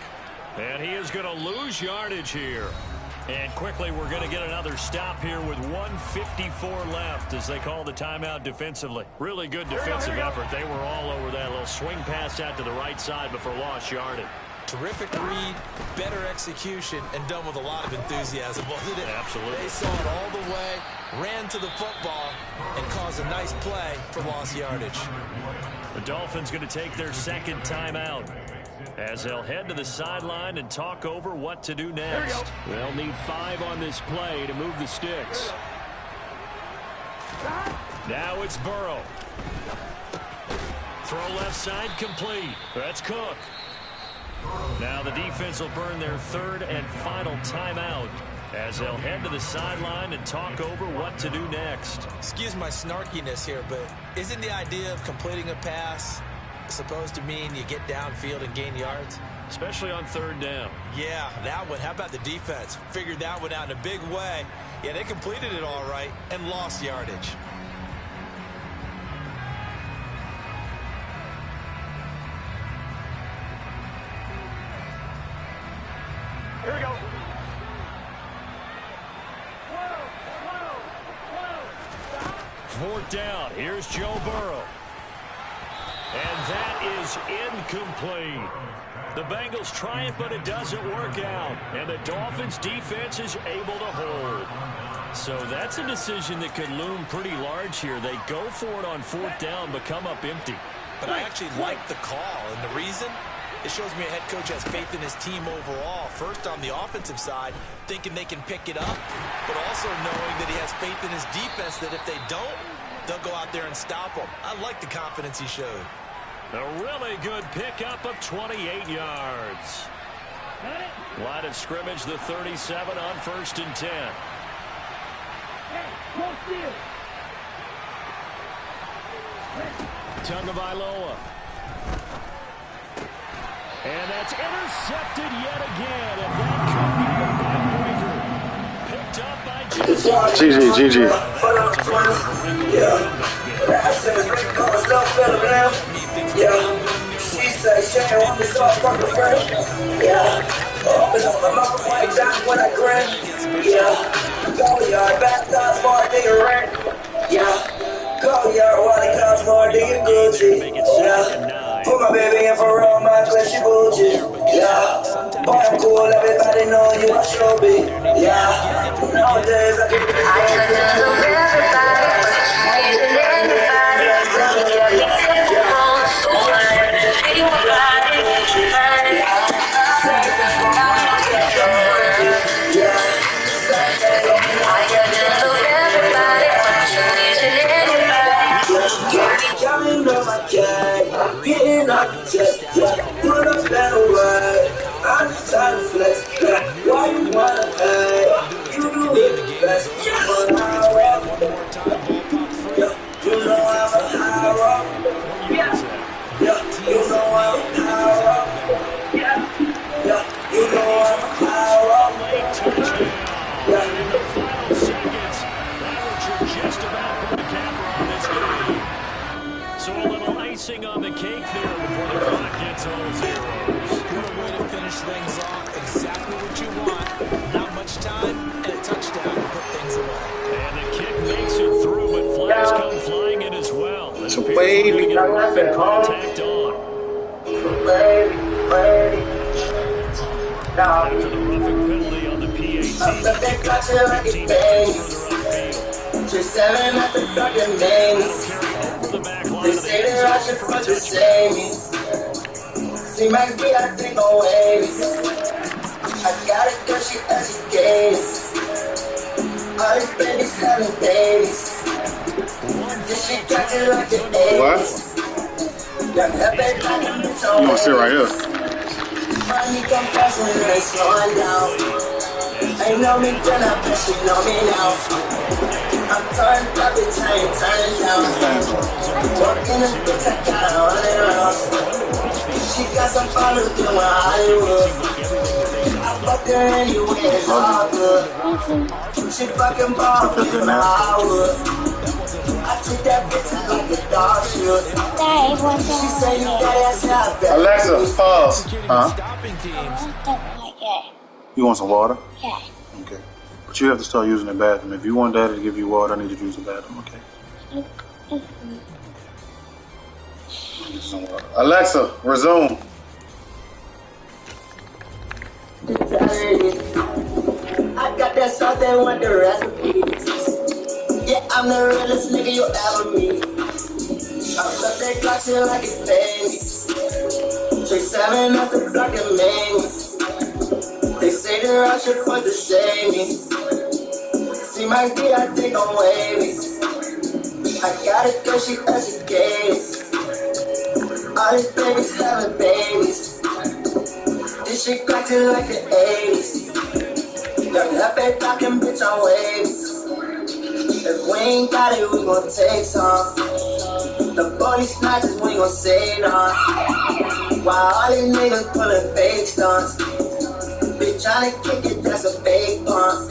And he is going to lose yardage here. And quickly we're going to get another stop here with 1:54 left as they call the timeout defensively. Really good defensive effort. They were all over that little swing pass out to the right side before lost yardage. Terrific read, better execution, and done with a lot of enthusiasm, wasn't it? Absolutely. They saw it all the way, ran to the football, and caused a nice play for lost yardage. The Dolphins going to take their 2nd timeout as they'll head to the sideline and talk over what to do next. They'll need 5 on this play to move the sticks. Now it's Burrow. Throw left side complete. That's Cook. Now the defense will burn their third and final timeout as they'll head to the sideline and talk over what to do next. Excuse my snarkiness here, but isn't the idea of completing a pass supposed to mean you get downfield and gain yards? Especially on third down. Yeah, that one. How about the defense? Figured that one out in a big way. Yeah, they completed it all right and lost yardage. Here we go. Fourth down. Here's Joe Burrow. And that is incomplete. The Bengals try it, but it doesn't work out. And the Dolphins' defense is able to hold. So that's a decision that could loom pretty large here. They go for it on fourth down, but come up empty. But I actually like the call, and the reason? It shows me a head coach has faith in his team overall. First, on the offensive side, thinking they can pick it up, but also knowing that he has faith in his defense that if they don't, they'll go out there and stop them. I like the confidence he showed. A really good pickup of 28 yards. Line of scrimmage, the 37 on 1st and 10. Tagovailoa. And that's intercepted yet again. And that could be the backbreaker. Picked up by GG. Yeah, she said she ain't want me so fucking fresh. Yeah, open up my mouth white down when I grin. Yeah, go yard, baptized for a nigga rent. Yeah, go yard while it costs more nigga Gucci. Yeah, put my baby in for real, my clip, she bougie. Yeah, boy, I'm cool, everybody know you a showbiz. Yeah, nowadays I can do getting off the chest, put up that away. I'm just trying to flex, why you wanna pay? You do it best, but I rock. You know I'm a high rock. You know I'm a high rock. You know I'm a high rock. So a little icing on the cake there before the clock gets all zeros. What a way to finish things off. Exactly what you want. Not much time and a touchdown to put things away. And the kick makes it through, but flags come flying in as well. So baby, get a roughing contact on. After the roughing penalty on the PAT, 15 yards further upfield. 7 at the fucking names. They say they're rushing for the same. She might be, I think, on waves. I got it cause she educated. All these babies having babies. This shit got you like an egg. What? You want to sit right here? Money come fast when they slowing down. Ain't know me then, I bet she know me now. I'm turned up, it's turning down. Walking in bitch, I gotta run it around. She got some followers doing Hollywood. I fuck her anyway, it's all good. She fucking ball, in Hollywood. I treat that bitch like a dog should. She say you got ass out there. Alexa, pause. Stopping teams. You want some water? Yeah. Okay. But you have to start using the bathroom. If you want Daddy to give you water, I need you to use the bathroom, okay? Get some water. Alexa, resume. I got that sauce that want the recipe. Yeah, I'm the realest nigga you ever meet. I'm up that clock shit like it's famous. 37 off the block and mains. They say the rush should for the same. See my feet, I think I'm wavy. I got it cause she educated. I All these babies having babies. This shit cracking like the 80s. Young happy talking bitch on waves. If we ain't got it, we gon' take some. The police snatches, we gon' say none. While all these niggas pullin' fake stunts. Bitch tryna kick it, that's a fake pump.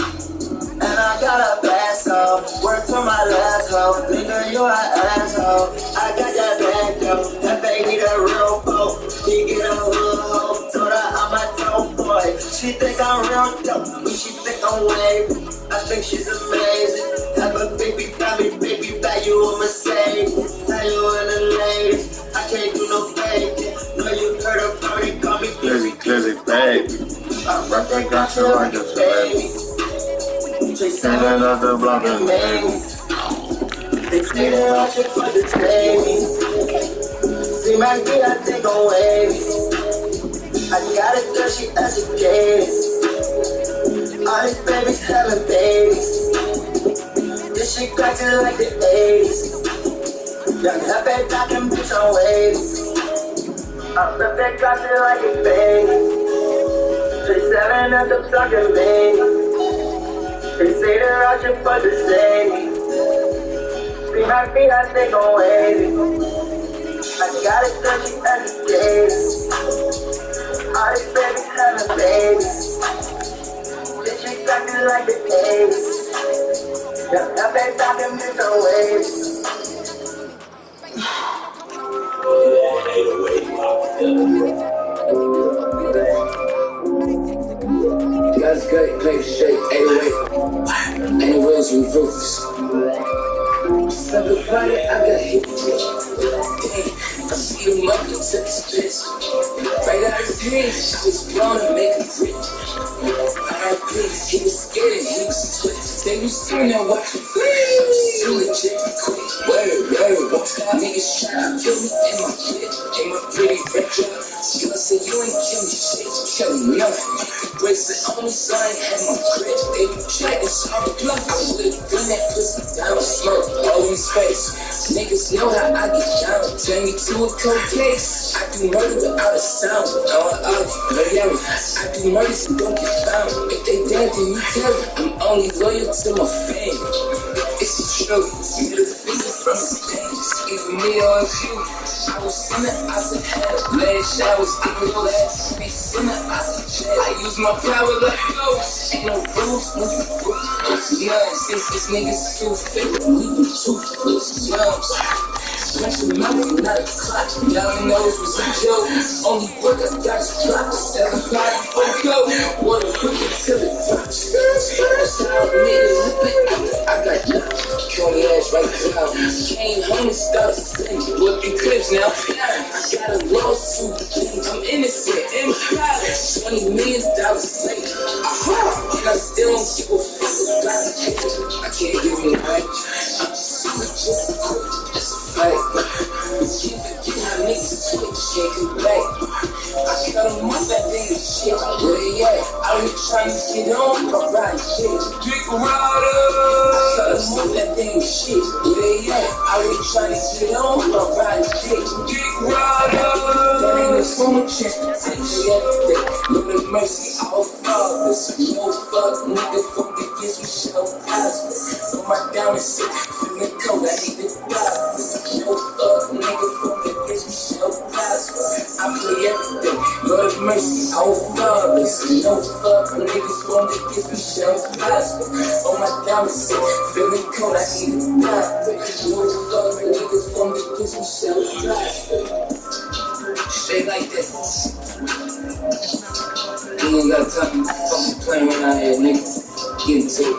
And I got a bad soul. Work to my last hoe. Nigga, you an asshole. I got that bad dough. That baby, the real boat. He get a hood hoe. Told her I'm a dope boy. She think I'm real dope. She think I'm wavy. I think she's amazing. Have a baby value of Mercedes. Now you in the ladies. I can't do no faking. No, you heard of party, call me Glizzy, baby. I rap that gotcha like a baby. Chasing another block of names. They say that I should put the baby. See my kid, I think I'm wavy. I got it girl, she educated. All these babies having babies. This shit cracking like the 80s. Young happy talking bitch on waves. I flip that cracking like a baby. 37 at the fucking baby. They say that I should put the same. See my feet, I think I'm wavy. I got it girl, she educated. All these babies having babies. This shit cracking like the 80s. Yeah, that baby talking bitch on waves. That's good, play straight, 808. And the wheels we ruthless. Somebody, I got hit. I see the money to the bitch. Right out of dreams, she was blown to make a rich. I please, he was scared and he was twitched. They was doing that watching. Too legit, quick. Word. Niggas tryna kill me in my bitch. In my pretty red dress. She gon' say you ain't kill me shit. Kill me nothing. Breaks the only sign had my grit. They be chatting, so I'm bluff. I would've done that pussy down, smoke all in space. Niggas know how I get down. Turn me to a cold case. I do murder without a sound. I do murder so don't get found. If they dead, then you tell them. I'm only loyal to my fame. It's the truth. Middle finger from his veins. Either me or you. I was in the opposite head. Last shot was in the last. Face in the opposite chest. I use my power like ghosts. Ain't no rules, no rules. None since this nigga's too fake. We be toothless. Special money, not a clock. Y'all knows was a joke. Only work I got is drop. 7 o'clock, go. Water cooking till it drops. That's how I made it. I got dropped. Kill me ass right now. Came home and started singing. Looking clips now. I got a lawsuit. I'm innocent. $20 million late. And I still don't give a fuck about it. I can't give you right. I'm just a quick. Fight. You forget how niggas switch, can't come back. I cut them off that nigga shit. Where they at? I was trying to get on my ride shit. Drink water. I cut them off that nigga shit. Where they at? I was trying to get on my ride shit. Drink water. That ain't no so much transportation every day. No mercy, all fathers. No fuck, nigga, fuck against me, show positive. On my down and sick, feeling cold, I need to die. No fuck, nigga, fuck against me, show positive. I play everything, Lord of mercy, all fathers. No fuck, nigga, fuck against me, show positive. On my down and sick, feeling cold, I need to die. No fuck, nigga, fuck against me, show positive. Straight like that. You ain't got time to fucking play around here, nigga. Get into it.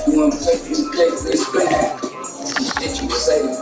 You wanna play, you play for this play. Shit you excited.